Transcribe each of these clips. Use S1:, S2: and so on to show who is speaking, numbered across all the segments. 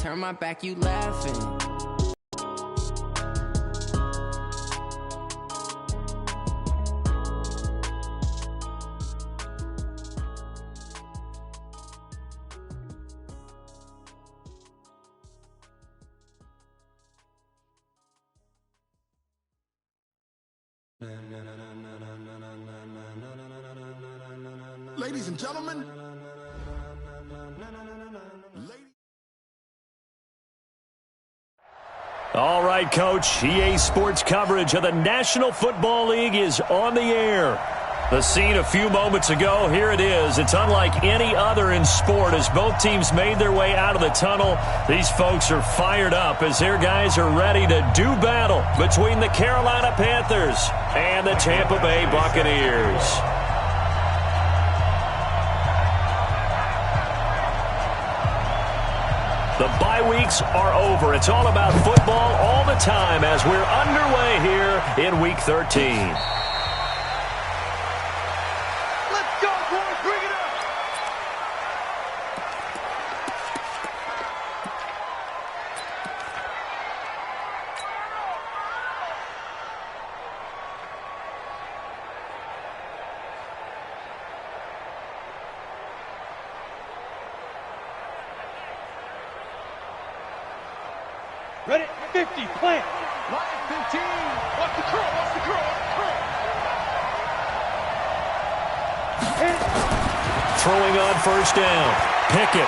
S1: turn my back, you laughing.
S2: Ladies and gentlemen.
S3: All right, Coach. EA Sports coverage of the National Football League is on the air. The scene a few moments ago, here it is. It's unlike any other in sport as both teams made their way out of the tunnel. These folks are fired up as their guys are ready to do battle between the Carolina Panthers and the Tampa Bay Buccaneers. The bye weeks are over. It's all about football all the time as we're underway here in Week 13.
S4: Let's go, boys. Bring it up. Ready? 50, plant. Line 15. Watch the curl, watch the curl, watch the curl.
S3: Throwing on first down. Pickett.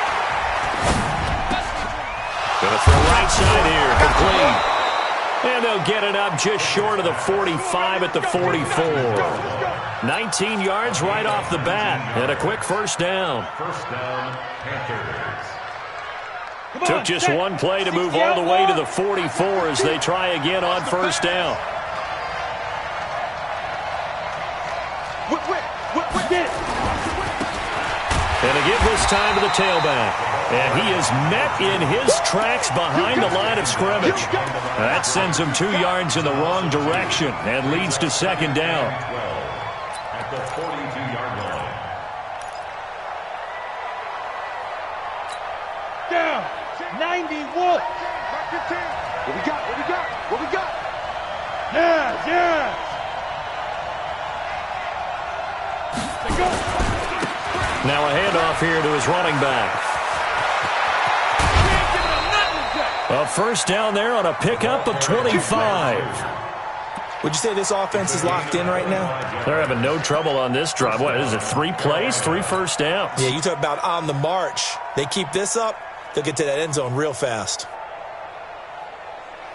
S3: Going to throw right side here. Complete. And they'll get it up just short of the 45 at the 44. 19 yards right off the bat. And a quick first down.
S5: First down, Panthers.
S3: Took just one play to move all the way to the 44 as they try again on first down. And again this time to the tailback. And he is met in his tracks behind the line of scrimmage. That sends him 2 yards in the wrong direction and leads to second down.
S5: At the 42-yard line.
S4: Down. 90 Wolf. What we got? What we got? What we got? Yes, yes.
S3: Now a handoff here to his running back. A first down there on a pickup of 25.
S6: Would you say this offense is locked in right now?
S3: They're having no trouble on this drive. What is it, 3 plays, 3 first downs?
S6: Yeah, you talk about on the march. They keep this up, they'll get to that end zone real fast.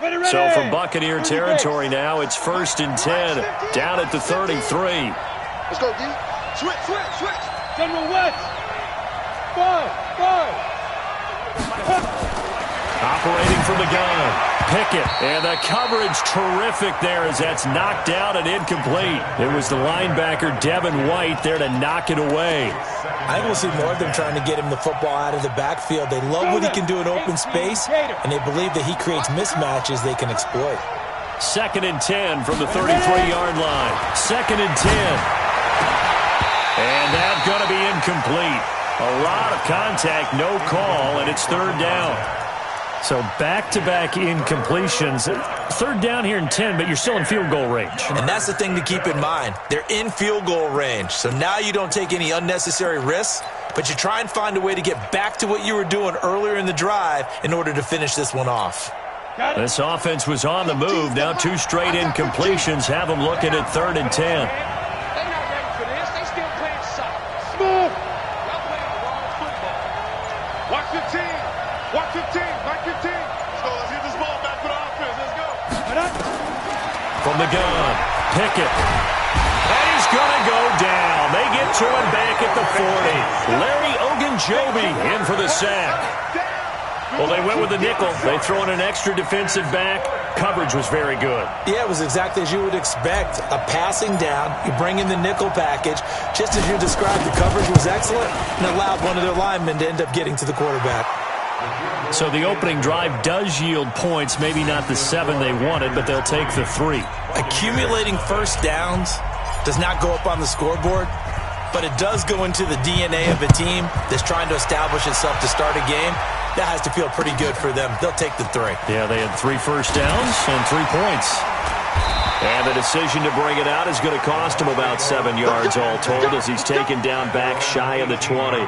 S4: Ready, ready.
S3: So from Buccaneer territory now, it's 1st and 10, down at the 33.
S4: Let's go, D. Switch, switch, switch. General West. 5.
S3: Operating from the gun. Pickett. And the coverage terrific there as that's knocked out and incomplete. It was the linebacker Devin White there to knock it away.
S6: I think we'll see more of them trying to get him the football out of the backfield. They love what he can do in open space, and they believe that he creates mismatches they can exploit.
S3: 2nd and 10 from the 33-yard line. 2nd and 10. And that's going to be incomplete. A lot of contact, no call, and it's 3rd down. So back-to-back incompletions. 3rd down here and 10, but you're still in field goal range.
S6: And that's the thing to keep in mind. They're in field goal range. So now you don't take any unnecessary risks, but you try and find a way to get back to what you were doing earlier in the drive in order to finish this one off.
S3: This offense was on the move. Now 2 straight incompletions have them looking at 3rd and 10.
S4: They're not ready for this. They still playing soft. Smooth. Y'all playing the wrong football. Watch 15. Watch 15. Watch 15. Let's go. Let's get this ball back for the offense. Let's go.
S3: From the gun, Pickett. And he's going to go down. They get to him back at the 40. Larry Ogunjobi in for the sack. Well, they went with the nickel. They throw in an extra defensive back. Coverage was very good.
S6: Yeah, it was exactly as you would expect. A passing down, you bring in the nickel package. Just as you described, the coverage was excellent and allowed one of their linemen to end up getting to the quarterback.
S3: So the opening drive does yield points, maybe not the 7 they wanted, but they'll take the 3.
S6: Accumulating first downs does not go up on the scoreboard. but it does go into the DNA of a team that's trying to establish itself to start a game. That has to feel pretty good for them. They'll take the 3.
S3: Yeah, they had 3 first downs and 3 points. And the decision to bring it out is going to cost him about 7 yards all told as he's taken down back shy of the 20.
S4: Here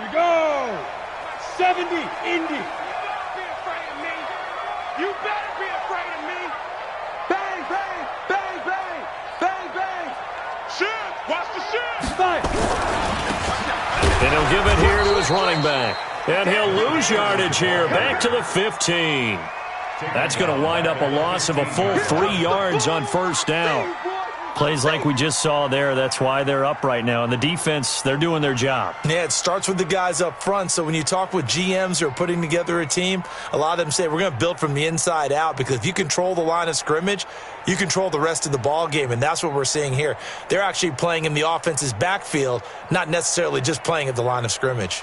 S4: we go. 70, Indy. You better be afraid of me. You better be afraid of me. Bang, bang, bang, bang, bang, bang. Shit, watch the shit. Fine.
S3: And he'll give it here to his running back. And he'll lose yardage here, back to the 15. That's going to wind up a loss of a full 3 yards on first down. Plays like we just saw there, that's why they're up right now. And the defense, they're doing their job.
S6: Yeah, it starts with the guys up front. So when you talk with GMs who are putting together a team, a lot of them say we're going to build from the inside out, because if you control the line of scrimmage, you control the rest of the ball game, and that's what we're seeing here. They're actually playing in the offense's backfield, not necessarily just playing at the line of scrimmage.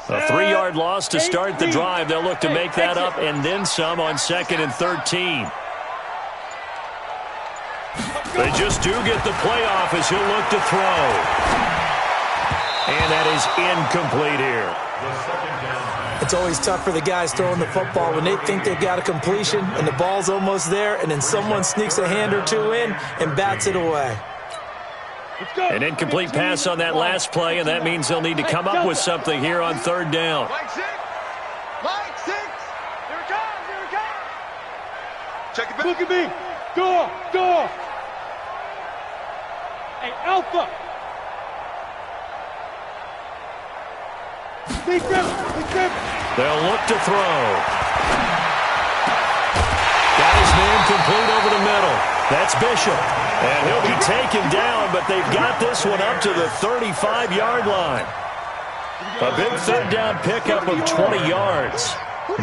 S3: A 3-yard loss to start the drive. They'll look to make that up and then some on 2nd and 13. They just do get the playoff as he'll look to throw. And that is incomplete here.
S6: It's always tough for the guys throwing the football when they think they've got a completion and the ball's almost there, and then someone sneaks a hand or two in and bats it away.
S3: An incomplete pass on that last play, and that means they'll need to come up with something here on 3rd down.
S4: Mike 6. Mike 6. Here it comes. Here it comes. Check it back. Look at me. Door. Hey, Alpha. Big grip.
S3: They'll look to throw. Got his man complete over the middle. That's Bishop. And he'll be taken down, but they've got this one up to the 35-yard line. A big 3rd down pickup of 20 yards.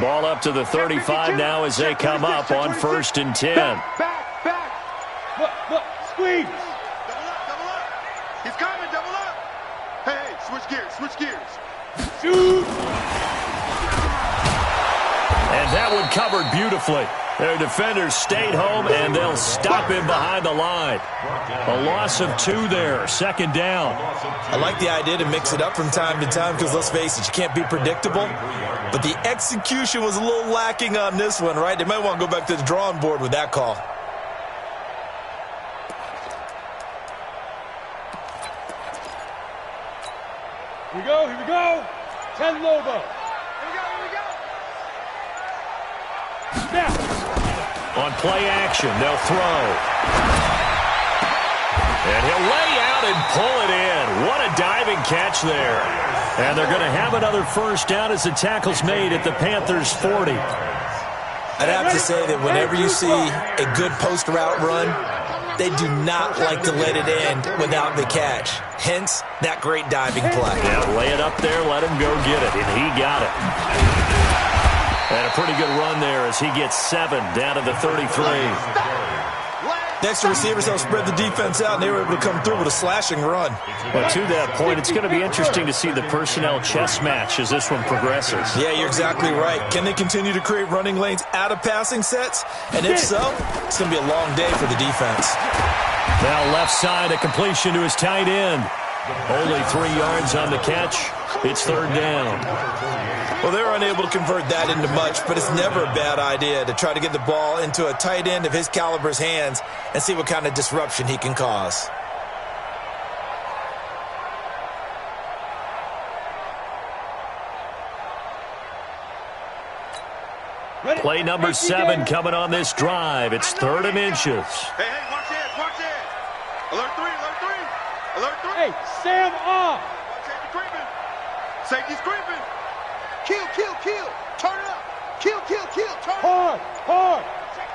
S3: Ball up to the 35 now as they come up on 1st and 10.
S4: Back. Look, squeeze. Double up. He's coming, double up. Hey, switch gears. Shoot.
S3: And that one covered beautifully. Their defenders stayed home, and they'll stop him behind the line. A loss of 2 there, 2nd down.
S6: I like the idea to mix it up from time to time because, let's face it, you can't be predictable. But the execution was a little lacking on this one, right? They might want to go back to the drawing board with that call.
S4: Here we go. 10 Lobo. Here we go. Snap.
S3: On play action, they'll throw. And he'll lay out and pull it in. What a diving catch there. And they're going to have another first down as the tackle's made at the Panthers' 40.
S6: I'd have to say that whenever you see a good post route run, they do not like to let it end without the catch. Hence, that great diving play.
S3: Yeah, lay it up there, let him go get it, and he got it. And a pretty good run there as he gets 7 down to the 33.
S6: Next, the receivers help spread the defense out, and they were able to come through with a slashing run.
S3: Well, to that point, it's going to be interesting to see the personnel chess match as this one progresses.
S6: Yeah, you're exactly right. Can they continue to create running lanes out of passing sets? And if so, it's going to be a long day for the defense.
S3: Now left side, a completion to his tight end. Only 3 yards on the catch. It's 3rd down.
S6: Well, they're unable to convert that into much, but it's never a bad idea to try to get the ball into a tight end of his caliber's hands and see what kind of disruption he can cause.
S3: Play number 7 coming on this drive. It's 3rd and inches.
S4: Hey, watch it. Alert 3. Hey, Sam off. Safety's creeping. Kill. Turn it up. Kill. Turn it. Hard. Check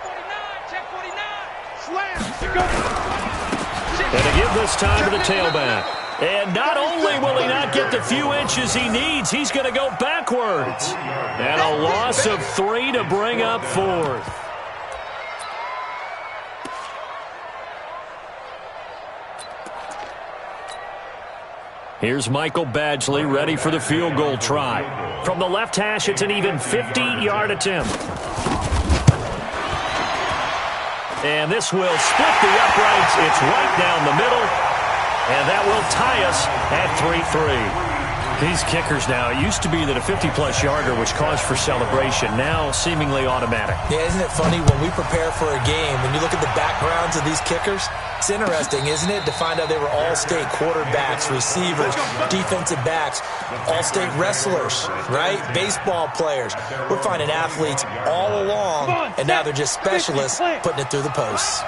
S4: 49. Slam.
S3: And to give this time to the tailback. And not only will he not get the few inches he needs, he's going to go backwards. And a loss of 3 to bring up 4th. Here's Michael Badgley ready for the field goal try. From the left hash, it's an even 50-yard attempt. And this will split the uprights. It's right down the middle. And that will tie us at 3-3. These kickers now, it used to be that a 50-plus yarder was cause for celebration. Now seemingly automatic.
S6: Yeah, isn't it funny when we prepare for a game, when you look at the backgrounds of these kickers, it's interesting, isn't it, to find out they were all-state quarterbacks, receivers, defensive backs, all-state wrestlers, right? Baseball players. We're finding athletes all along, and now they're just specialists putting it through the posts.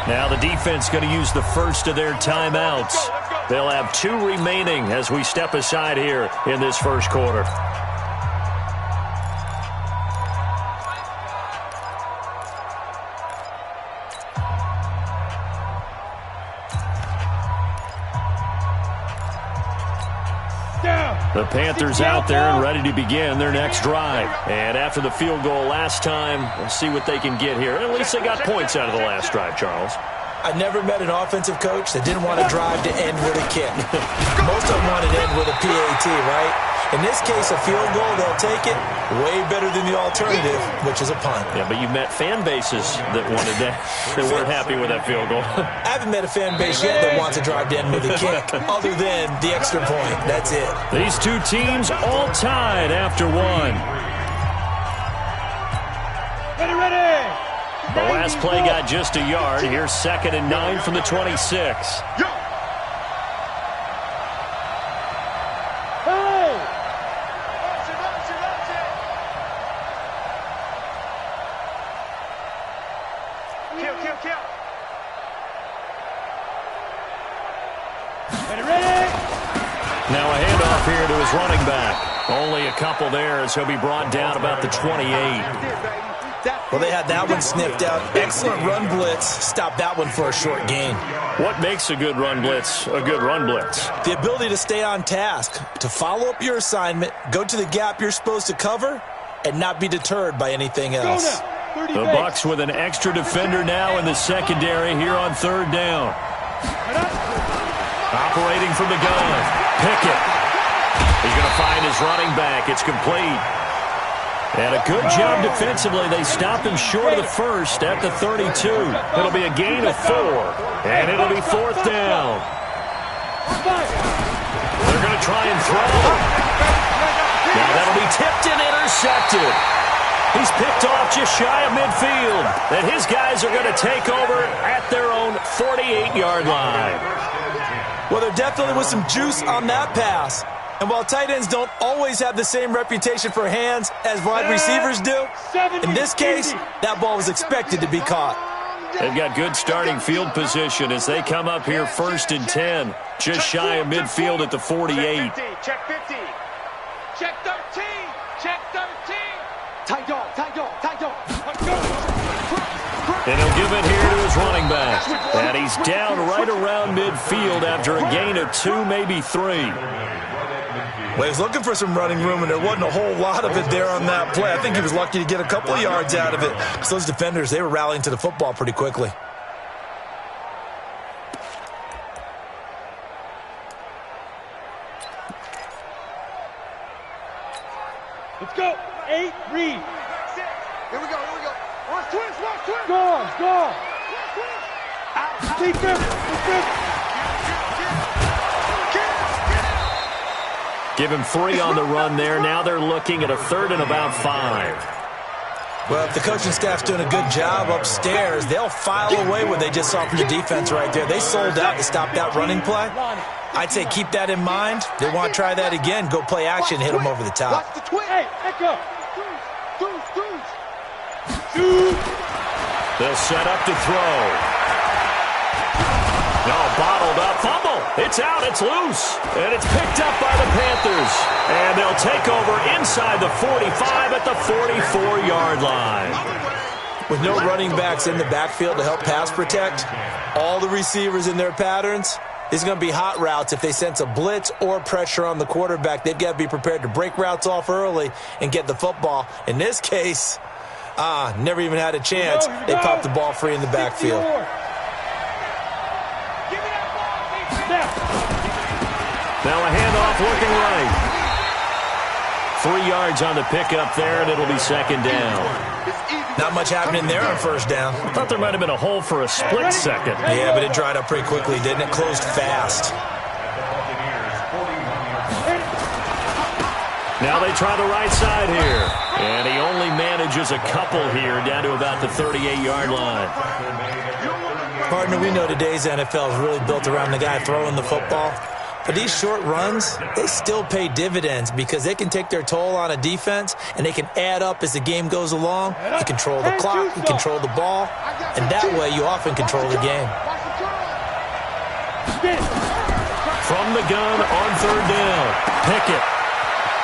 S3: Now the defense going to use the first of their timeouts. They'll have 2 remaining as we step aside here in this first quarter. The Panthers out there and ready to begin their next drive. And after the field goal last time, we'll see what they can get here. At least they got points out of the last drive, Charles.
S6: I never met an offensive coach that didn't want to drive to end with a kick. Most of them wanted to end with a PAT, right? In this case, a field goal, they'll take it. Way better than the alternative, which is a punt.
S3: Yeah, but you met fan bases that wanted that, that weren't happy with that field goal.
S6: I haven't met a fan base yet that wants to drive to end with a kick, other than the extra point. That's it.
S3: These two teams all tied after 1.
S4: Ready.
S3: The last play got just a yard. Here's 2nd and 9 from the 26.
S4: Yo. Hey. Kill. Ready.
S3: Now a handoff here to his running back. Only a couple there as he'll be brought down about the 28.
S6: Well, they had that one sniffed out. Excellent run blitz. Stopped that one for a short gain.
S3: What makes a good run blitz a good run blitz?
S6: The ability to stay on task, to follow up your assignment, go to the gap you're supposed to cover, and not be deterred by anything else.
S3: The Bucs with an extra defender now in the secondary here on 3rd down. Operating from the gun. Pickett. He's going to find his running back. It's complete. And a good job defensively. They stop him short of the first at the 32. It'll be a gain of 4. And it'll be 4th down. They're going to try and throw. Now that'll be tipped and intercepted. He's picked off just shy of midfield. And his guys are going to take over at their own 48-yard line.
S6: Well, there definitely was some juice on that pass. And while tight ends don't always have the same reputation for hands as wide receivers do, in this case, that ball was expected to be caught.
S3: They've got good starting field position as they come up here 1st and 10, just shy of midfield at the 48.
S4: Check 50. Check 13. Check 13. Tight dog.
S3: And he'll give it here to his running back. And he's down right around midfield after a gain of 2, maybe 3.
S6: Well, he was looking for some running room, and there wasn't a whole lot of it there on that play. I think he was lucky to get a couple of yards out of it, because those defenders, they were rallying to the football pretty quickly.
S4: Let's go. 8, read. Here we go. Watch twist. Go. Defense.
S3: Give him 3 on the run there. Now they're looking at a 3rd and about 5.
S6: Well, if the coaching staff's doing a good job upstairs, they'll file away what they just saw from the defense right there. They sold out to stop that running play. I'd say keep that in mind. They want to try that again. Go play action, hit them over the top.
S4: Watch the twist. Hey, echo.
S3: They'll set up to throw. No, bottled up. Fumble. It's out. It's loose. And it's picked up by the Panthers. And they'll take over inside the 45 at the 44-yard line.
S6: with no running backs in the backfield to help pass protect, all the receivers in their patterns, it's going to be hot routes. If they sense a blitz or pressure on the quarterback, they've got to be prepared to break routes off early and get the football. In this case, never even had a chance. They popped the ball free in the backfield.
S3: Now a handoff looking right. 3 yards on the pickup there, and it'll be second down.
S6: Not much happening there on first down.
S3: I thought there might have been a hole for a split second.
S6: Yeah, but it dried up pretty quickly, didn't it? Closed fast.
S3: Now they try the right side here. And he only manages a couple here down to about the 38-yard line.
S6: Partner, we know today's NFL is really built around the guy throwing the football. But these short runs, they still pay dividends because they can take their toll on a defense and they can add up as the game goes along. You control the clock, you control the ball, and that way you often control the game.
S3: From the gun on third down, Pickett.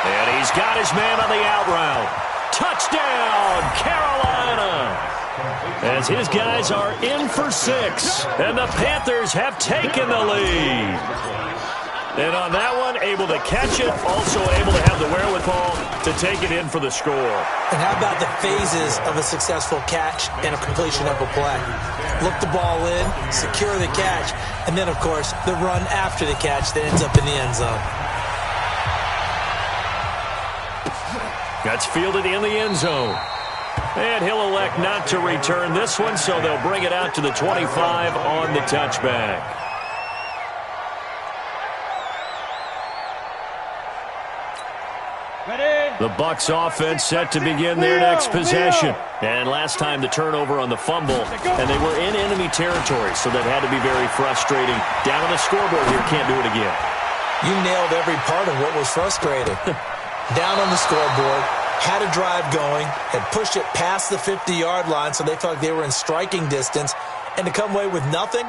S3: And he's got his man on the out route. Touchdown, Carolina! As his guys are in for 6, and the Panthers have taken the lead. And on that one, able to catch it, also able to have the wherewithal to take it in for the score.
S6: And how about the phases of a successful catch and a completion of a play? Look the ball in, secure the catch, and then, of course, the run after the catch that ends up in the end zone.
S3: That's fielded in the end zone. And he'll elect not to return this one, so they'll bring it out to the 25 on the touchback. The Bucs offense set to begin their next possession. And last time the turnover on the fumble, and they were in enemy territory, so that had to be very frustrating. Down on the scoreboard here, can't do it again.
S6: You nailed every part of what was frustrating. Down on the scoreboard, had a drive going, had pushed it past the 50-yard line, so they felt like they were in striking distance, and to come away with nothing,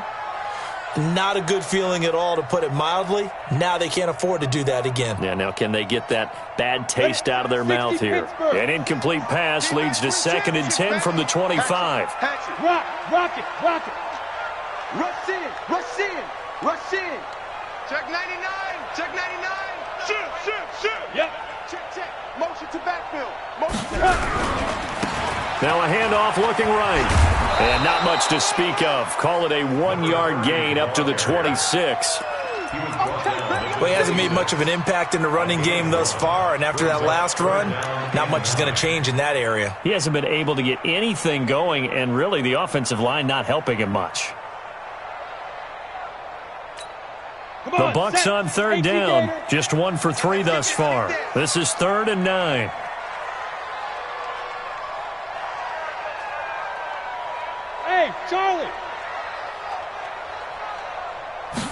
S6: not a good feeling at all, to put it mildly. Now they can't afford to do that again.
S3: Yeah, now can they get that bad taste out of their mouth here? An incomplete pass leads to 2nd and 10 from the 25.
S4: Rock it. Rush in. Check 99. Shoot. Yep. Check. Motion to backfield.
S3: Now a handoff looking right. And not much to speak of. Call it a 1-yard gain up to the 26.
S6: Well, he hasn't made much of an impact in the running game thus far, and after that last run, not much is going to change in that area.
S3: He hasn't been able to get anything going, and really the offensive line not helping him much. The Bucs on third down. Just 1 for 3 thus far. This is 3rd and 9.
S4: Hey, Charlie.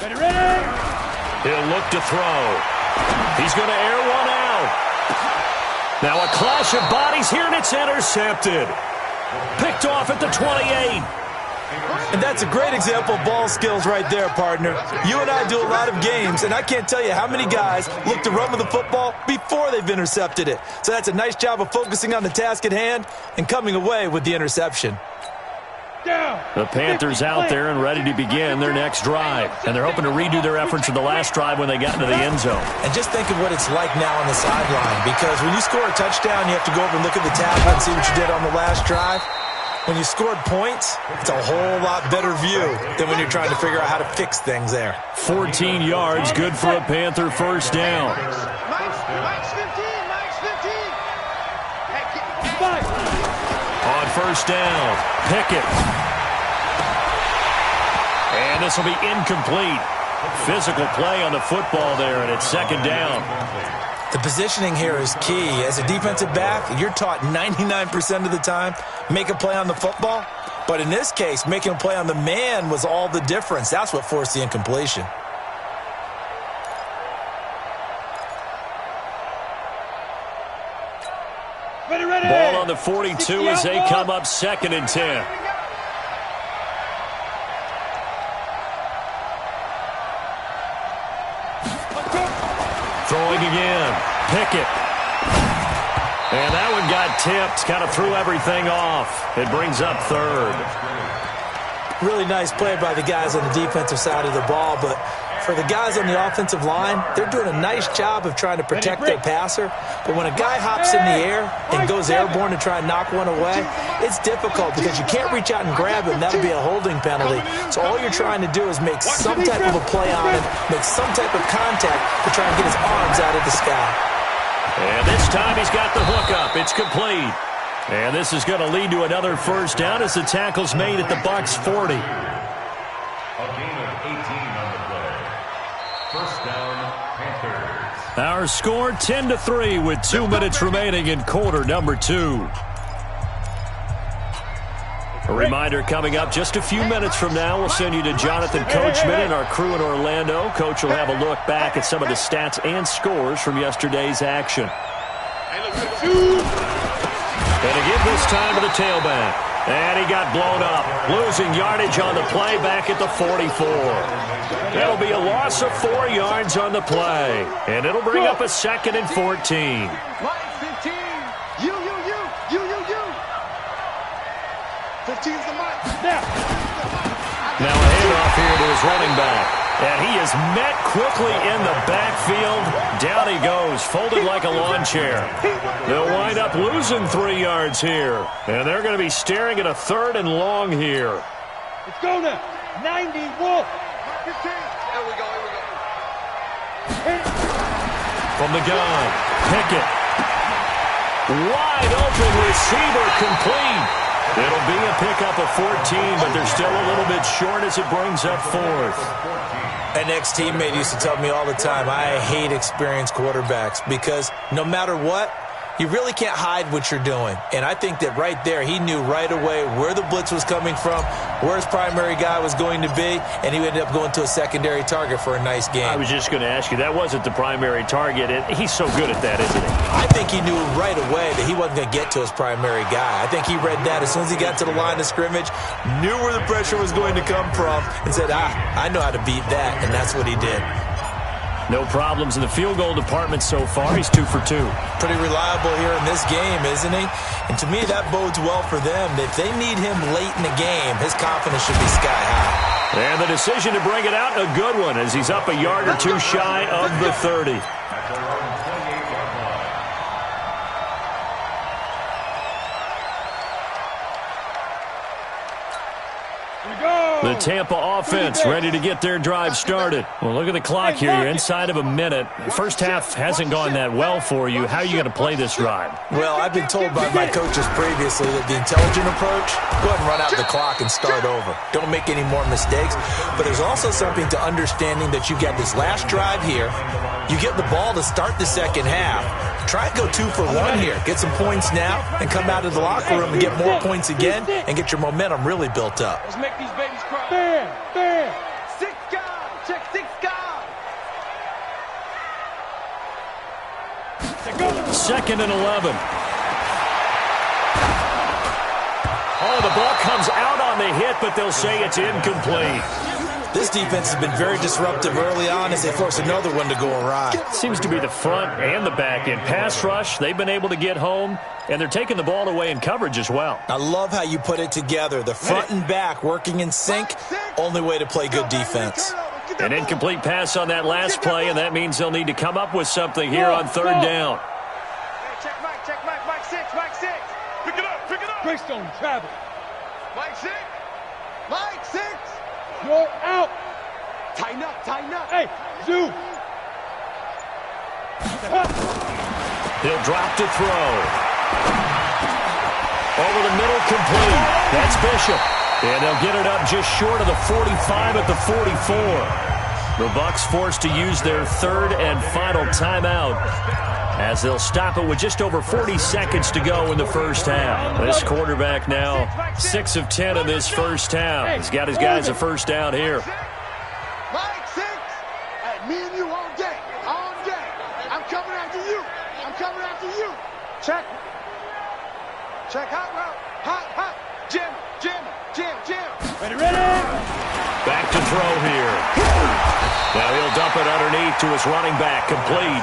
S4: Ready?
S3: He'll look to throw. He's going to air one out. Now a clash of bodies here, and it's intercepted. Picked off at the 28.
S6: And that's a great example of ball skills right there, partner. You and I do a lot of games, and I can't tell you how many guys look to run with the football before they've intercepted it. So that's a nice job of focusing on the task at hand and coming away with the interception.
S3: The Panthers out there and ready to begin their next drive. And they're hoping to redo their efforts from the last drive when they got into the end zone.
S6: And just think of what it's like now on the sideline, because when you score a touchdown, you have to go over and look at the tablet and see what you did on the last drive. When you scored points, it's a whole lot better view than when you're trying to figure out how to fix things there.
S3: 14 yards, good for a Panther first down.
S4: Mike's 15.
S3: On first down, Pickett. And this will be incomplete. Physical play on the football there, and it's 2nd down.
S6: The positioning here is key. As a defensive back, you're taught 99% of the time, make a play on the football. But in this case, making a play on the man was all the difference. That's what forced the incompletion.
S4: Ready.
S3: Ball on the 42 as they come up 2nd and 10. Throwing again. Pickett. And that one got tipped, kind of threw everything off. It brings up third.
S6: Really nice play by the guys on the defensive side of the ball, but for the guys on the offensive line, they're doing a nice job of trying to protect their passer. But when a guy hops in the air and goes airborne to try and knock one away, it's difficult because you can't reach out and grab him. That'll be a holding penalty. So all you're trying to do is make some type of a play on him, make some type of contact to try and get his arms out of the sky.
S3: And this time he's got the hook up. It's complete. And this is going to lead to another first down as the tackle's made at the Bucs 40.
S5: A gain of 18 on the play. First down, Panthers.
S3: Our score 10-3 with 2 minutes remaining in quarter number 2. A reminder coming up just a few minutes from now. We'll send you to Jonathan Coachman and our crew in Orlando. Coach will have a look back at some of the stats and scores from yesterday's action. And again this time to the tailback. And he got blown up. Losing yardage on the play back at the 44. That'll be a loss of 4 yards on the play. And it'll bring up a 2nd and 14.
S4: Line 15. You. 15's the mark.
S3: Now a handoff here to his running back. And he is met quickly in the backfield. Down he goes, folded like a lawn chair. They'll wind up losing 3 yards here. And they're going to be staring at a 3rd and long here.
S7: Let's go now. 90, walk.
S4: 15. Here we go.
S3: From the gun, Pickett. Wide open receiver complete. It'll be a pickup of 14, but they're still a little bit short as it brings up 4th.
S6: An ex-teammate used to tell me all the time, I hate experienced quarterbacks because no matter what, you really can't hide what you're doing. And I think that right there, he knew right away where the blitz was coming from, where his primary guy was going to be, and he ended up going to a secondary target for a nice game.
S3: I was just going to ask you, that wasn't the primary target. He's so good at that, isn't he?
S6: I think he knew right away that he wasn't going to get to his primary guy. I think he read that as soon as he got to the line of scrimmage, knew where the pressure was going to come from, and said, I know how to beat that, and that's what he did.
S3: No problems in the field goal department so far. He's 2 for 2.
S6: Pretty reliable here in this game, isn't he? And to me, that bodes well for them. If they need him late in the game, his confidence should be sky high.
S3: And the decision to bring it out, a good one, as he's up a yard or 2 shy of the 30. The Tampa offense ready to get their drive started. Well, look at the clock here. You're inside of a minute. The first half hasn't gone that well for you. How are you going to play this drive?
S6: Well, I've been told by my coaches previously that the intelligent approach, go ahead and run out the clock and start over. Don't make any more mistakes. But there's also something to understanding that you've got this last drive here. You get the ball to start the second half. Try and go 2 for 1 here. Get some points now and come out of the locker room and get more points again and get your momentum really built up.
S4: Let's make these babies cry.
S7: Bam.
S4: 6 guys. Check 6 guys.
S3: 2nd and 11. Oh, the ball comes out on the hit, but they'll say it's incomplete.
S6: This defense has been very disruptive early on as they force another one to go awry.
S3: Seems to be the front and the back end. Pass rush, they've been able to get home, and they're taking the ball away in coverage as well.
S6: I love how you put it together. The front and back working in sync, only way to play good defense.
S3: An incomplete pass on that last play, and that means they'll need to come up with something here on 3rd down.
S4: Check Mike 6. Pick it up.
S7: Greystone, travel.
S4: Mike 6.
S7: You're out.
S4: Tighten up.
S7: Hey, Zoo.
S3: He'll drop to throw. Over the middle, complete. That's Bishop. And they'll get it up just short of the 45 at the 44. The Bucs forced to use their 3rd and final timeout as they'll stop it with just over 40 seconds to go in the first half. This quarterback now 6 of 10 in this first half. He's got his guys a first down here.
S4: Mike 6. Hey, me and you all day. I'm coming after you. Check hot route. Hot. Jim.
S7: Ready.
S3: Back to throw here. Now he'll dump it underneath to his running back, complete.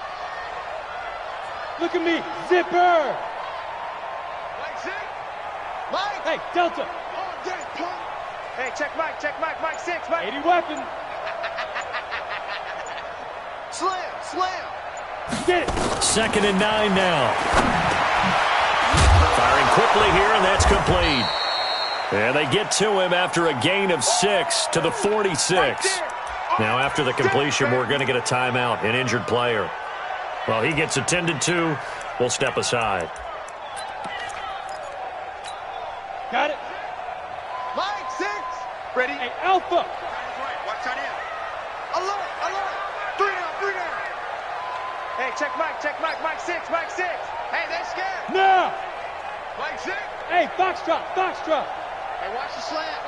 S7: Look at me. Zipper.
S4: Mike, six.
S7: Mike. Hey, Delta.
S4: Hey, check Mike, Mike six, Mike.
S7: 80 weapon.
S4: Slam.
S7: Get it.
S3: 2nd and 9 now. Firing quickly here, and that's complete. And they get to him after a gain of 6 to the 46. Now, after the completion, we're going to get a timeout, an injured player. Well, he gets attended to. We'll step aside.
S7: Got it.
S4: Mike, six. Ready?
S7: Hey, Alpha.
S4: Right. Watch out in. Alert. 3 down. Hey, check Mike, Mike six. Hey, they're scared.
S7: Now.
S4: Mike six.
S7: Hey, Foxtrot.
S4: Hey, watch the slant.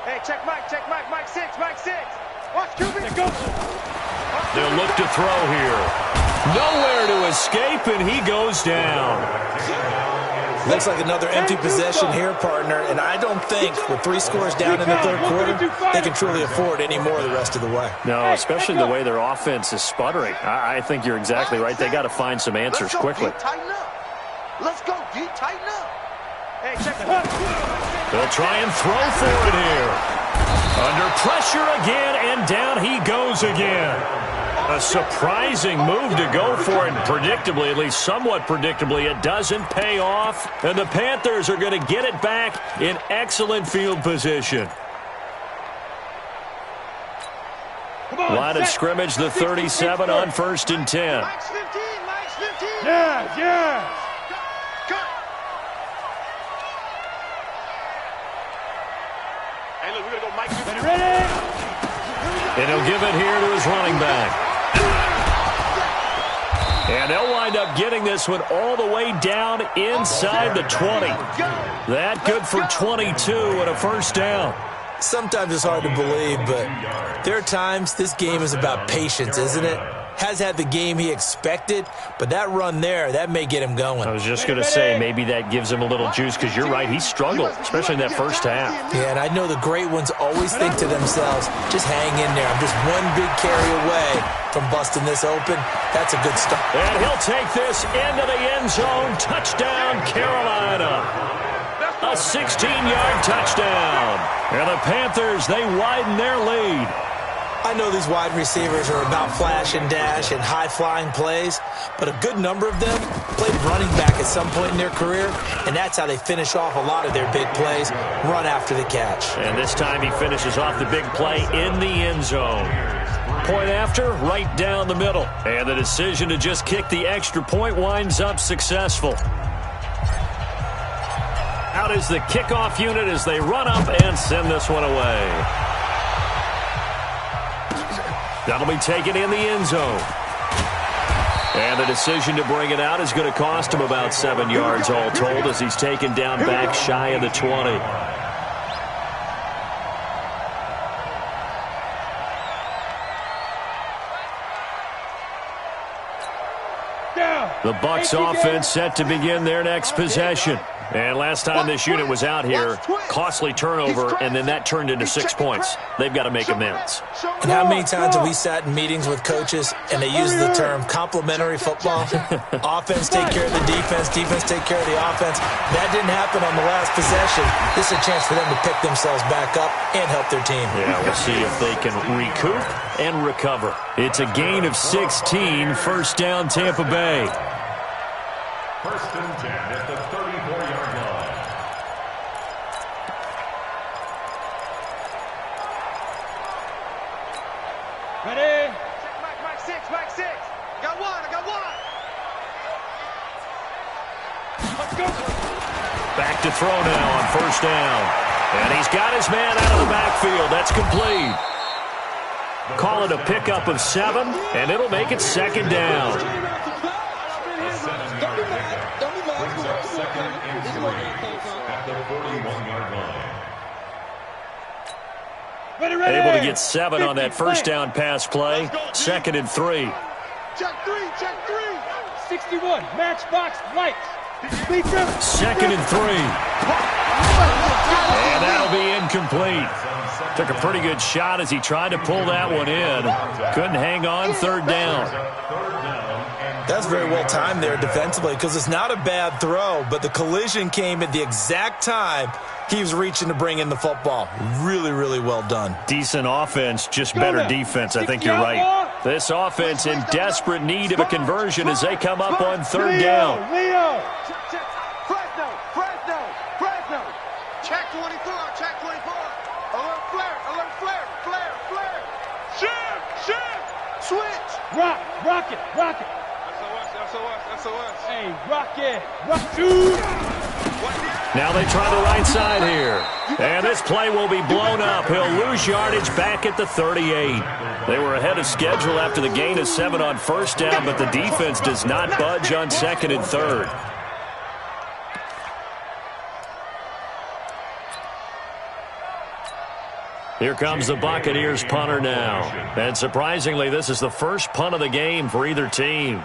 S4: Hey, check Mike, Mike six. Watch QB.
S7: There goes.
S3: They'll look to throw here. Nowhere to escape, and he goes down.
S6: Looks like another empty possession here, partner, and I don't think with 3 scores down in the third quarter, they can truly afford any more the rest of the way.
S3: No, especially the way their offense is sputtering. I think you're exactly right. They got to find some answers quickly.
S4: Let's go, D. Tighten up. Hey, check it.
S3: They'll try and throw for it here. Under pressure again, and down he goes again. A surprising move to go for it, and predictably, at least somewhat predictably, it doesn't pay off. And the Panthers are going to get it back in excellent field position. Line of scrimmage, the 37 on 1st and 10.
S4: Mike's 15.
S7: Yeah.
S4: Cut. Hey, look, we're going to go Mike 15.
S7: Ready?
S3: And he'll give it here to his running back. And they'll wind up getting this one all the way down inside the 20. That good for 22 and a 1st down.
S6: Sometimes it's hard to believe, but there are times this game is about patience, isn't it? Has had the game he expected, but that run there, that may get him going.
S3: I was just going to say, maybe that gives him a little juice, because you're right, he struggled, especially in that first half.
S6: Yeah, and I know the great ones always think to themselves, just hang in there. I'm just one big carry away from busting this open. That's a good start.
S3: And he'll take this into the end zone. Touchdown, Carolina. A 16-yard touchdown. And the Panthers, they widen their lead.
S6: I know these wide receivers are about flash and dash and high-flying plays, but a good number of them played running back at some point in their career, and that's how they finish off a lot of their big plays, run after the catch.
S3: And this time he finishes off the big play in the end zone. Point after, right down the middle. And the decision to just kick the extra point winds up successful. Out is the kickoff unit as they run up and send this one away. That'll be taken in the end zone. And the decision to bring it out is going to cost him about 7 yards all told, as he's taken down back shy of the 20. The Bucs offense set to begin their next possession. And last time this unit was out here, costly turnover, and then that turned into 6 points. They've got to make amends.
S6: And how many times have we sat in meetings with coaches and they use the term complementary football? Offense take care of the defense, defense take care of the offense. That didn't happen on the last possession. This is a chance for them to pick themselves back up and help their team.
S3: Yeah, we'll see if they can recoup and recover. It's a gain of 16, 1st down Tampa Bay.
S5: 1st and 10 at the 34-yard line.
S7: Ready?
S4: Mike six. I got one.
S7: Let's go.
S3: Back to throw now on 1st down. And he's got his man out of the backfield. That's complete. Call it a pickup of 7, and it'll make it 2nd down.
S5: A 7-yard pickup brings up 2nd and 3 at the 41-yard line.
S7: Ready.
S3: Able to get 7 on that 1st down pass play. 2nd and 3.
S4: Check three.
S7: 61, matchbox lights.
S3: 2nd and 3. And that'll be incomplete. Took a pretty good shot as he tried to pull that one in. Couldn't hang on. 3rd down.
S5: 3rd down and
S6: That's very well timed there defensively because it's not a bad throw, but the collision came at the exact time he was reaching to bring in the football. Really, really well done.
S3: Decent offense, just better defense. I think you're right. This offense in desperate need of a conversion as they come up on third down.
S7: Leo!
S4: Fresno! Check 24, check 24. Alert flare. Shift! Switch!
S7: Rocket!
S4: SOS.
S7: Hey, rocket! Shoot!
S3: Now they try the right side here. And this play will be blown up. He'll lose yardage back at the 38. They were ahead of schedule after the gain of 7 on first down, but the defense does not budge on second and third. Here comes the Buccaneers punter now. And surprisingly, this is the first punt of the game for either team.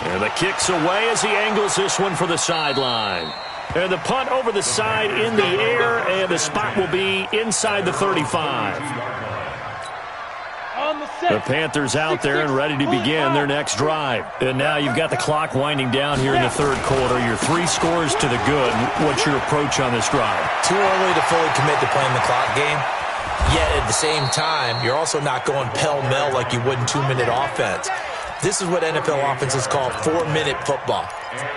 S3: And the kick's away as he angles this one for the sideline. And the punt over the side in the air, and the spot will be inside the 35. The Panthers out there and ready to begin their next drive. And now you've got the clock winding down here in the third quarter. You're 3 scores to the good. What's your approach on this drive?
S6: Too early to fully commit to playing the clock game. Yet at the same time, you're also not going pell-mell like you would in 2-minute offense. This is what NFL offenses call 4-minute football.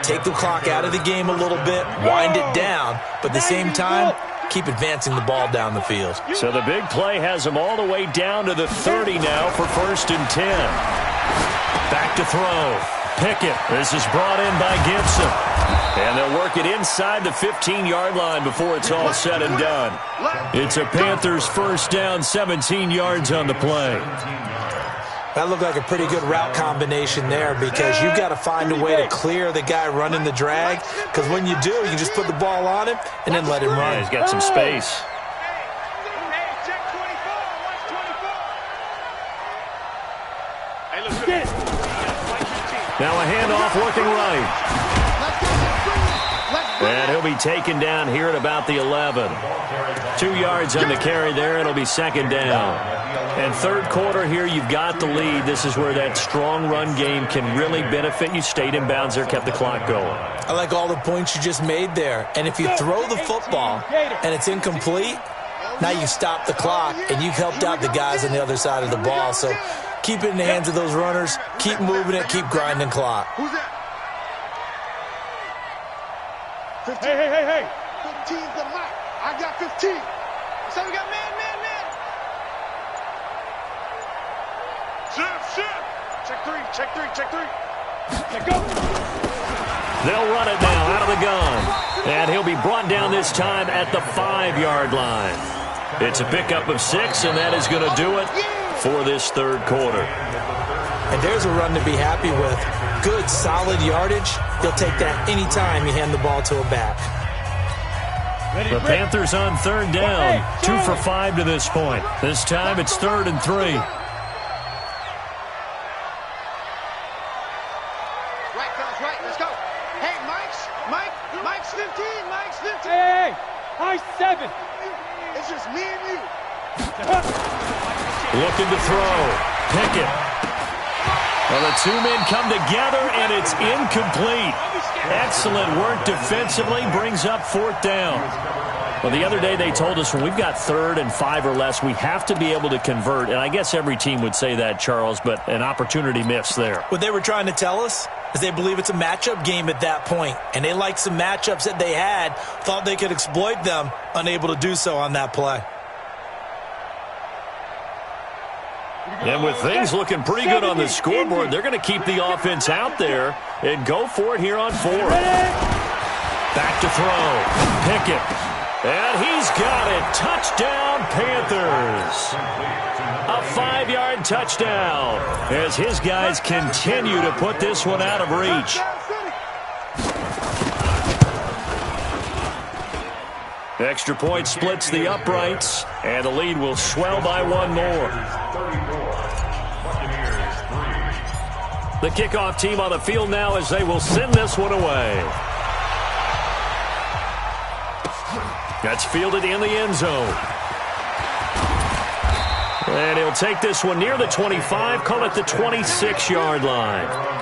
S6: Take the clock out of the game a little bit, wind it down, but at the same time, keep advancing the ball down the field.
S3: So the big play has them all the way down to the 30 now for 1st and 10. Back to throw. Pickett. This is brought in by Gibson. And they'll work it inside the 15-yard line before it's all said and done. It's a Panthers first down, 17 yards on the play.
S6: That looked like a pretty good route combination there because you've got to find a way to clear the guy running the drag, because when you do, you just put the ball on him and then let him run.
S3: Yeah, he's got some space. Now a handoff working right. And he'll be taken down here at about the 11. 2 yards on the carry there. It'll be 2nd down. And third quarter here, you've got the lead. This is where that strong run game can really benefit you. Stayed in bounds there, kept the clock going.
S6: I like all the points you just made there. And if you throw the football and it's incomplete, now you stop the clock and you've helped out the guys on the other side of the ball. So keep it in the hands of those runners. Keep moving it. Keep grinding clock.
S4: Who's that? 15.
S7: Hey.
S4: 15's the mark. I got 15. So we got man. Shift. Check three.
S7: Let go.
S3: They'll run it now out of the gun. And he'll be brought down this time at the 5-yard line. It's a pickup of 6, and that is going to do it for this third quarter.
S6: And there's a run to be happy with. Good, solid yardage. He'll take that anytime you hand the ball to a back.
S3: The Panthers on third down. 2 for 5 to this point. This time it's 3rd and 3.
S4: Right, let's go. Hey, Mike's 15.
S7: Hey, high 7.
S4: It's just me and you.
S3: Looking to throw. Pickett. Well, the 2 men come together, and it's incomplete. Excellent work defensively, brings up 4th down. Well, the other day they told us when we've got 3rd and 5 or less, we have to be able to convert. And I guess every team would say that, Charles, but an opportunity missed there.
S6: What they were trying to tell us is they believe it's a matchup game at that point. And they liked some matchups that they had, thought they could exploit them, unable to do so on that play.
S3: And with things looking pretty good on the scoreboard, they're going to keep the offense out there and go for it here on 4th. Back to throw. Pickett. And he's got it. Touchdown, Panthers. A 5-yard touchdown as his guys continue to put this one out of reach. Extra point splits the uprights, and the lead will swell by 1 more. The kickoff team on the field now as they will send this one away. That's fielded in the end zone. And he'll take this one near the 25, call it the 26-yard line.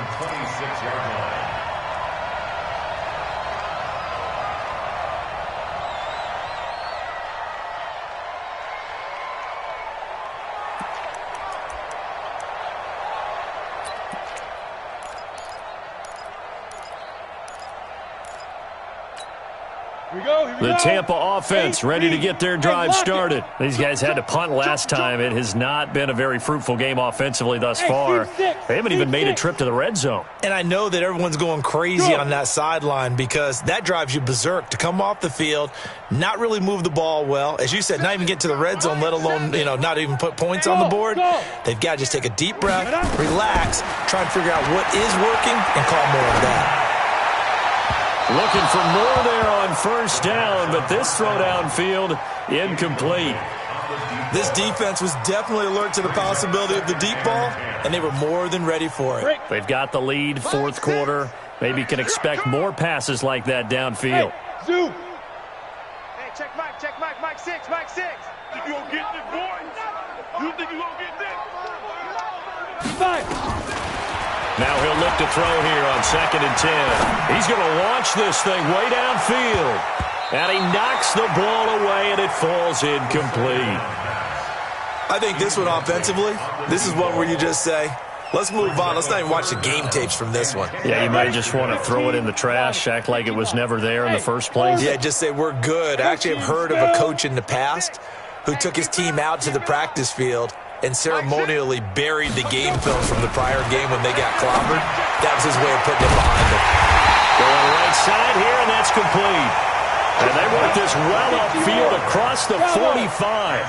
S7: The
S3: Tampa offense ready to get their drive started. These guys had to punt last time. It has not been a very fruitful game offensively thus far. They haven't even made a trip to the red zone.
S6: And I know that everyone's going crazy on that sideline because that drives you berserk to come off the field, not really move the ball well. As you said, not even get to the red zone, let alone, not even put points on the board. They've got to just take a deep breath, relax, try and figure out what is working, and call more of that.
S3: Looking for more there on first down, but this throw downfield, incomplete.
S6: This defense was definitely alert to the possibility of the deep ball, and they were more than ready for it.
S3: They've got the lead, fourth quarter. Maybe can expect more passes like that downfield.
S7: Zoom.
S4: Hey, check Mike, Mike 6, Mike 6. Think you gonna get this, boy? You think you gonna get this?
S7: 5.
S3: Now he'll look to throw here on 2nd and 10. He's going to launch this thing way downfield. And he knocks the ball away, and it falls incomplete.
S6: I think this one offensively, this is one where you just say, let's move on. Let's not even watch the game tapes from this one.
S3: Yeah, you might just want to throw it in the trash, act like it was never there in the first place.
S6: Yeah, just say we're good. I actually have heard of a coach in the past who took his team out to the practice field and ceremonially buried the game film from the prior game when they got clobbered. That was his way of putting it behind them.
S3: Going right side here, and that's complete. And they work this well upfield across the 45.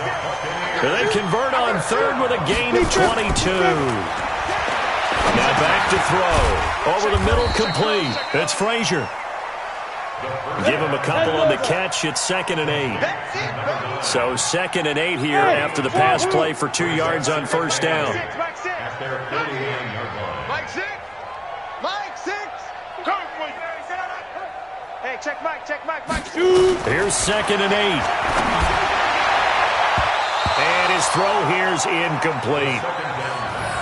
S3: And they convert on third with a gain of 22. Now back to throw. Over the middle, complete. It's Frazier. Give him a couple on the catch. It's 2nd and 8. So 2nd and 8 here after the pass play for 2 yards on first down.
S4: Mike 6. Mike 6. Mike 6. Come for you. Hey, check Mike, Mike 2.
S3: Here's 2nd and 8. And his throw here's incomplete.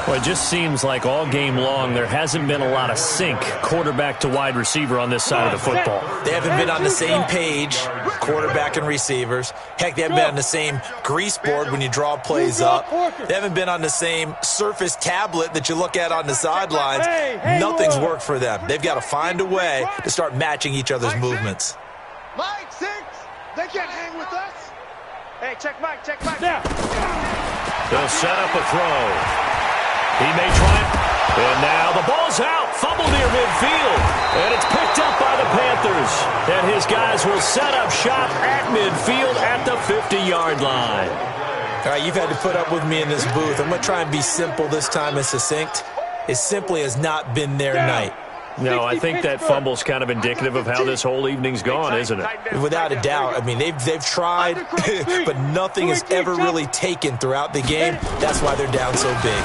S3: Well, it just seems like all game long there hasn't been a lot of sync quarterback to wide receiver on this side of the football.
S6: They haven't been on the same page, quarterback and receivers. Heck, they haven't been on the same grease board when you draw plays up. They haven't been on the same Surface tablet that you look at on the sidelines. Nothing's worked for them. They've got to find a way to start matching each other's movements.
S4: Mike 6. They can't hang with us. Hey, check Mike.
S7: Now.
S3: They'll set up a throw. He may try it. And now the ball's out. Fumble near midfield. And it's picked up by the Panthers. And his guys will set up shop at midfield at the 50-yard line.
S6: All right, you've had to put up with me in this booth. I'm going to try and be simple this time and succinct. It simply has not been their night.
S3: No, I think that fumble's kind of indicative of how this whole evening's gone, isn't it?
S6: Without a doubt. I mean, they've tried, but nothing has ever really taken throughout the game. That's why they're down so big.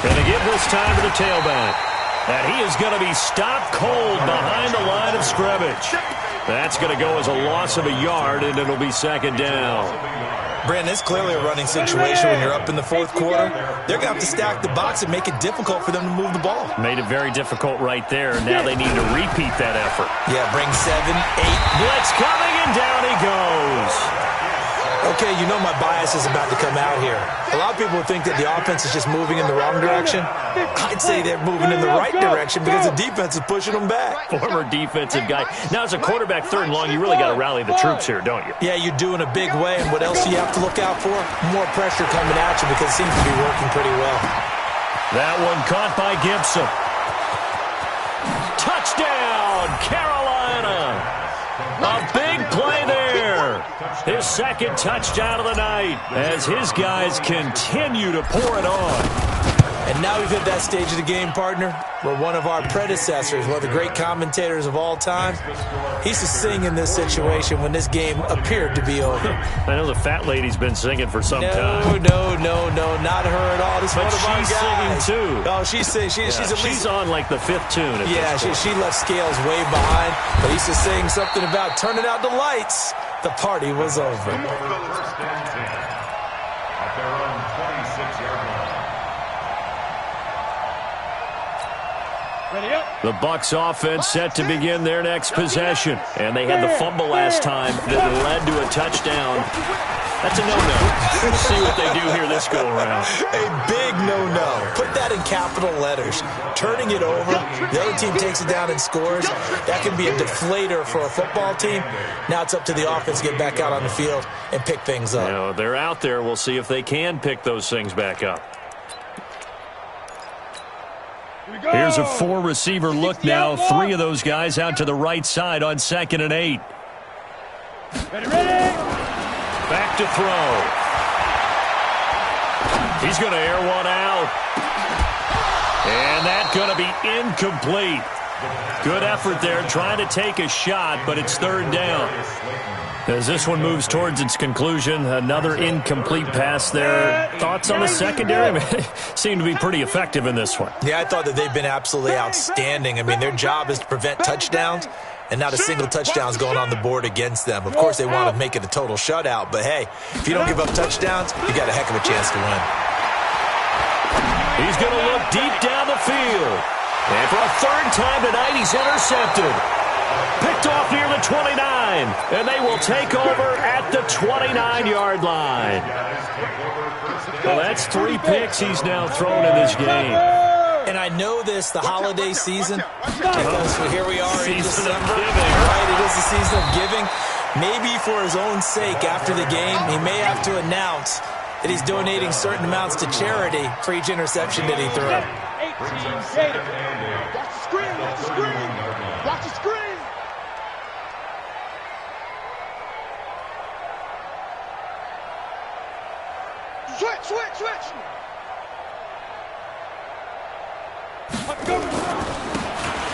S3: Going to give this time to the tailback. And he is going to be stopped cold behind the line of scrimmage. That's going to go as a loss of a yard, and it'll be 2nd down.
S6: Brandon, it's clearly a running situation when you're up in the fourth quarter. They're going to have to stack the box and make it difficult for them to move the ball.
S3: Made it very difficult right there. Now they need to repeat that effort.
S6: Yeah, bring 7, 8.
S3: Blitz coming, and down he goes.
S6: Okay, you know my bias is about to come out here. A lot of people think that the offense is just moving in the wrong direction. I'd say they're moving in the right direction because the defense is pushing them back.
S3: Former defensive guy. Now, as a quarterback 3rd and long, you really got to rally the troops here, don't you?
S6: Yeah, you're doing a big way, and what else do you have to look out for? More pressure coming at you because it seems to be working pretty well.
S3: That one caught by Gibson. Touchdown, Carolina! A big play there. His 2nd touchdown of the night as his guys continue to pour it on.
S6: And now we've hit that stage of the game, partner, where one of our predecessors, one of the great commentators of all time, he used to sing in this situation when this game appeared to be over.
S3: I know the fat lady's been singing for some time.
S6: No, not her at all. This is one of our guys.
S3: She's singing, too.
S6: Oh, she's singing. She's
S3: on like the 5th tune.
S6: Yeah, she left Scales way behind, but he used to sing something about turning out the lights. The party was over.
S5: At their own 26.
S3: The Bucs offense set to begin their next possession. And they had the fumble last time that led to a touchdown. That's a no-no. Let's see what they do here this go-around.
S6: A big no-no. Put that in capital letters. Turning it over, the other team takes it down and scores. That can be a deflator for a football team. Now it's up to the offense to get back out on the field and pick things up.
S3: You know, they're out there. We'll see if they can pick those things back up. Here's a four-receiver look now. Three of those guys out to the right side on 2nd and 8.
S7: Ready?
S3: Back to throw. He's going to air one out. And that's going to be incomplete. Good effort there trying to take a shot, but it's 3rd down. As this one moves towards its conclusion, another incomplete pass there. Thoughts on the secondary? Seem to be pretty effective in this one.
S6: Yeah, I thought that they've been absolutely outstanding. I mean, their job is to prevent touchdowns, and not a single touchdown's going on the board against them. Of course, they want to make it a total shutout, but hey, if you don't give up touchdowns, you got a heck of a chance to win.
S3: He's going to look deep down the field. And for a 3rd time tonight, he's intercepted. Picked off near the 29, and they will take over at the 29-yard line. Well, that's 3 picks he's now thrown in this game.
S6: And I know this, the holiday season, because here we are in December,
S3: right?
S6: It is the season of giving. Maybe for his own sake after the game, he may have to announce that he's donating certain amounts to charity for each interception that he threw.
S7: 18 Gator.
S4: Watch the screen, watch the screen. Watch the screen. Switch.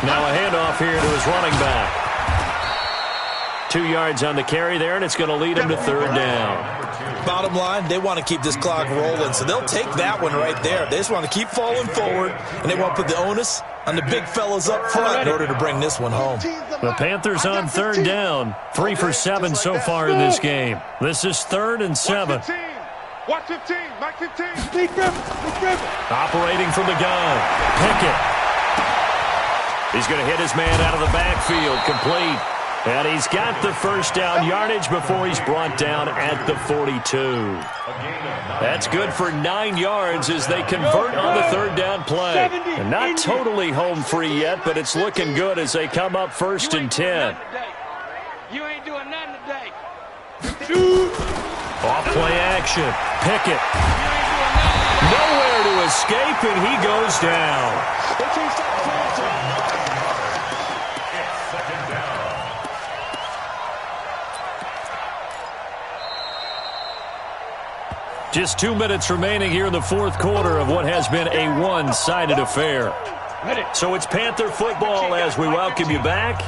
S3: Now a handoff here to his running back. 2 yards on the carry there, and it's going to lead him to 3rd down.
S6: Bottom line, they want to keep this clock rolling, so they'll take that one right there. They just want to keep falling forward, and they want to put the onus on the big fellas up front in order to bring this one home.
S3: The Panthers on 3rd down. 3 for 7 so far in this game. This is 3rd and 7.
S4: Watch 15, Mike 15.
S3: Operating from the gun. Pickett. He's going to hit his man out of the backfield. Complete. And he's got the 1st down yardage before he's brought down at the 42. That's good for 9 yards as they convert on the 3rd down play. And not totally home free yet, but it's looking good as they come up 1st and 10.
S7: You ain't doing nothing today.
S3: Off play action. Pickett. Nowhere to escape, and he goes down. Just 2 minutes remaining here in the 4th quarter of what has been a one-sided affair. So it's Panther football as we welcome you back.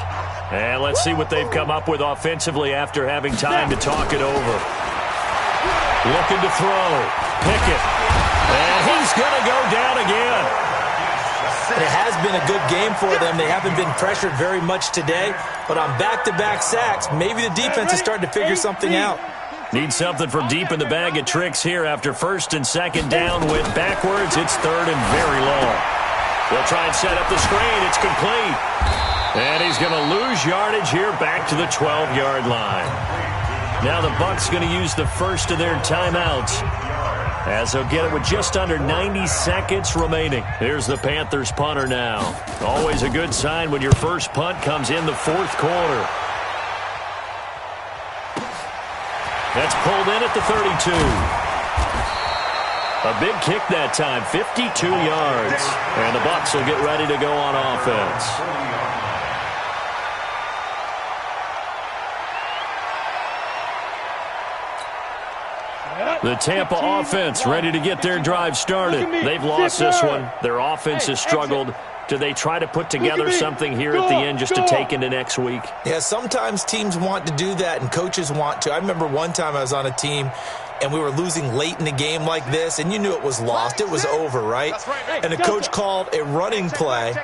S3: And let's see what they've come up with offensively after having time to talk it over. Looking to throw. Pickett. And he's going to go down again.
S6: It has been a good game for them. They haven't been pressured very much today, but on back-to-back sacks, maybe the defense is starting to figure something out.
S3: Need something from deep in the bag of tricks here after 1st and 2nd down. Went backwards. It's 3rd and very long. They'll try and set up the screen. It's complete. And he's going to lose yardage here back to the 12-yard line. Now the Bucs going to use the first of their timeouts as they'll get it with just under 90 seconds remaining. Here's the Panthers punter now. Always a good sign when your first punt comes in the 4th quarter. That's pulled in at the 32. A big kick that time, 52 yards. And the Bucs will get ready to go on offense. The Tampa offense ready to get their drive started. They've lost this one. Their offense has struggled. Do they try to put together something here at the end just to take into next week?
S6: Yeah, sometimes teams want to do that and coaches want to. I remember one time I was on a team and we were losing late in the game like this, and you knew it was lost. It was over, right? And the coach called a running play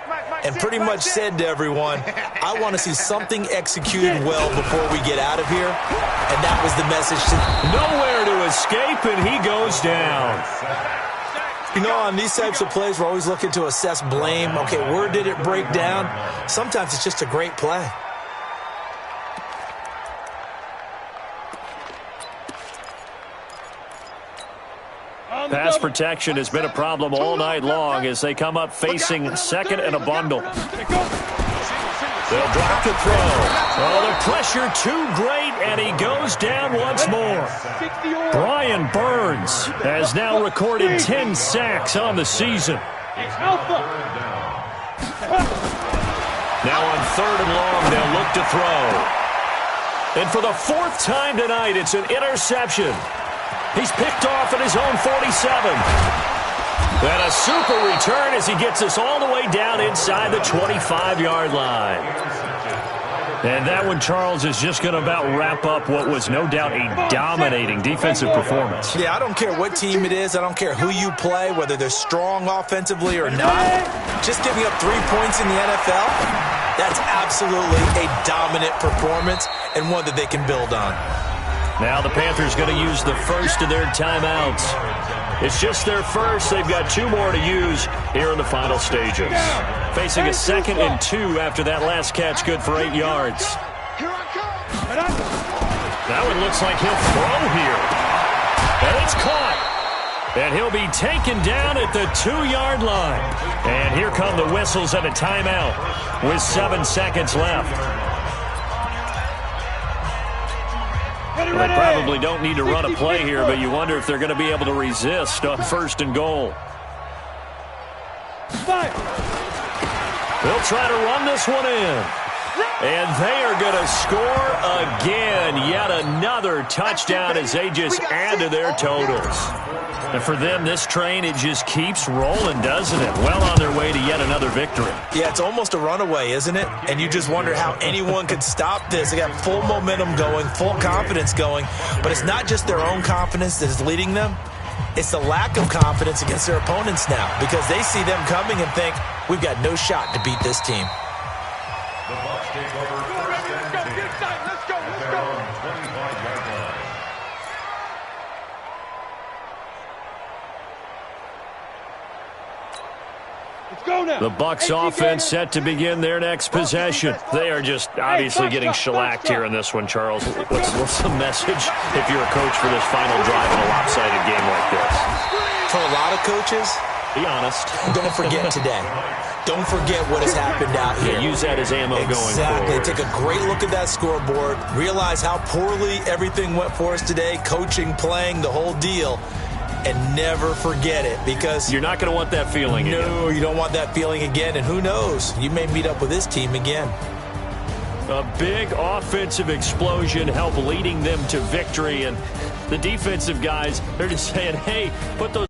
S6: and pretty much said to everyone, I want to see something executed well before we get out of here. And that was the message.
S3: Nowhere to escape, and he goes down.
S6: You know, on these types of plays, we're always looking to assess blame. Okay, where did it break down? Sometimes it's just a great play.
S3: Pass protection has been a problem all night long as they come up facing second and a bundle. They'll drop to throw. Oh, the pressure too great, and he goes down once more. Brian Burns has now recorded 10 sacks on the season. Now on 3rd and long, they'll look to throw. And for the 4th time tonight, it's an interception. He's picked off at his own 47. And a super return as he gets us all the way down inside the 25-yard line. And that one, Charles, is just going to about wrap up what was no doubt a dominating defensive performance.
S6: Yeah, I don't care what team it is. I don't care who you play, whether they're strong offensively or not. Just giving up 3 points in the NFL, that's absolutely a dominant performance and one that they can build on.
S3: Now the Panthers going to use the first of their timeouts. It's just their first. They've got 2 more to use here in the final stages. Facing a 2nd and 2 after that last catch, good for 8 yards. That one looks like he'll throw here. And it's caught. And he'll be taken down at the 2-yard line. And here come the whistles and a timeout with 7 seconds left. Well, they probably don't need to run a play here, but you wonder if they're going to be able to resist on 1st and goal. They'll try to run this one in. And they are going to score again. Yet another touchdown as they just add to their totals. And for them, this train, it just keeps rolling, doesn't it? Well on their way to yet another victory.
S6: Yeah, it's almost a runaway, isn't it? And you just wonder how anyone could stop this. They got full momentum going, full confidence going. But it's not just their own confidence that is leading them. It's the lack of confidence against their opponents now because they see them coming and think, we've got no shot to beat this team.
S5: The Bucs take over first and 10 at their own 25-yard line.
S3: The Bucs offense set to begin their next possession. They are just obviously getting shellacked here in this one, Charles. What's the message if you're a coach for this final drive in a lopsided game like this?
S6: For a lot of coaches,
S3: be honest.
S6: Don't forget today. Don't forget what has happened out here.
S3: Yeah, use that as ammo going forward.
S6: Exactly. Take a great look at that scoreboard. Realize how poorly everything went for us today. Coaching, playing, the whole deal. And never forget it because
S3: you're not going to want that feeling again.
S6: No, you don't want that feeling again. And who knows? You may meet up with this team again.
S3: A big offensive explosion helped leading them to victory. And the defensive guys, they're just saying, hey, put those